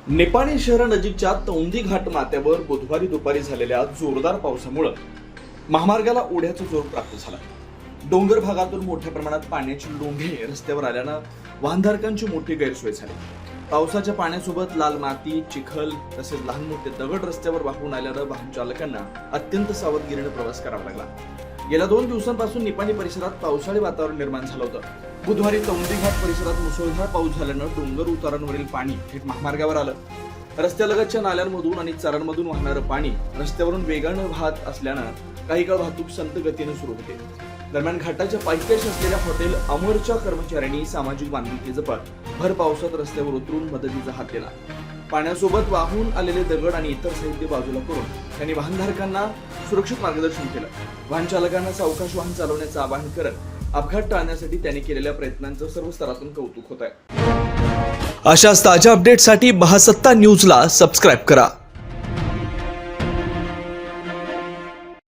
निपाणी शहरानजीकच्या तौंदी घाट माथ्यावर बुधवारी दुपारी झालेल्या जोरदार पावसामुळे महामार्गाला ओढ्याचा जोर प्राप्त झाला। डोंगर भागातून मोठ्या प्रमाणात पाण्याची लोंढे रस्त्यावर आल्यानं वाहनधारकांची मोठी गैरसोय झाली। पावसाच्या पाण्यासोबत लाल माती, चिखल तसेच लहान मोठे दगड रस्त्यावर वाहून आल्यानं वाहन चालकांना अत्यंत सावधगिरीने प्रवास करावा लागला। गेल्या 2 दिवसांपासून निपाणी परिसरात पावसाळी वातावरण निर्माण झालं होतं। बुधवारी तौंदी घाट परिसरात मुसळधार पाऊस झाल्यानं डोंगर उतारांवरील पाणी थेट महामार्गावर आलं। रस्त्यालगतच्या नाल्यांमधून आणि चऱ्हांमधून वाहणारं पाणी रस्त्यावरून वेगानं वाहत असल्यानं काही काळ वाहतूक संथ गतीने सुरू होते। दरम्यान घाटाच्या पायथ्याशी असलेल्या हॉटेल अमरच्या कर्मचाऱ्यांनी सामाजिक बांधिलकी जपत भर पावसात रस्त्यावर उतरून मदतीचा हात दिला। पाण्यासोबत वाहून आलेले दगड आणि इतर साहित्य बाजूला करून त्यांनी वाहनधारकांना सुरक्षित मार्गदर्शन केलं। वाहन चालकांना सावकाश वाहन चालवण्याचं आवाहन करत अपघात टाळण्यासाठी त्यांनी केलेल्या प्रयत्नांचं सर्व स्तरातून कौतुक होत आहे। अशाच ताज्या अपडेटसाठी महासत्ता न्यूजला सबस्क्राईब करा।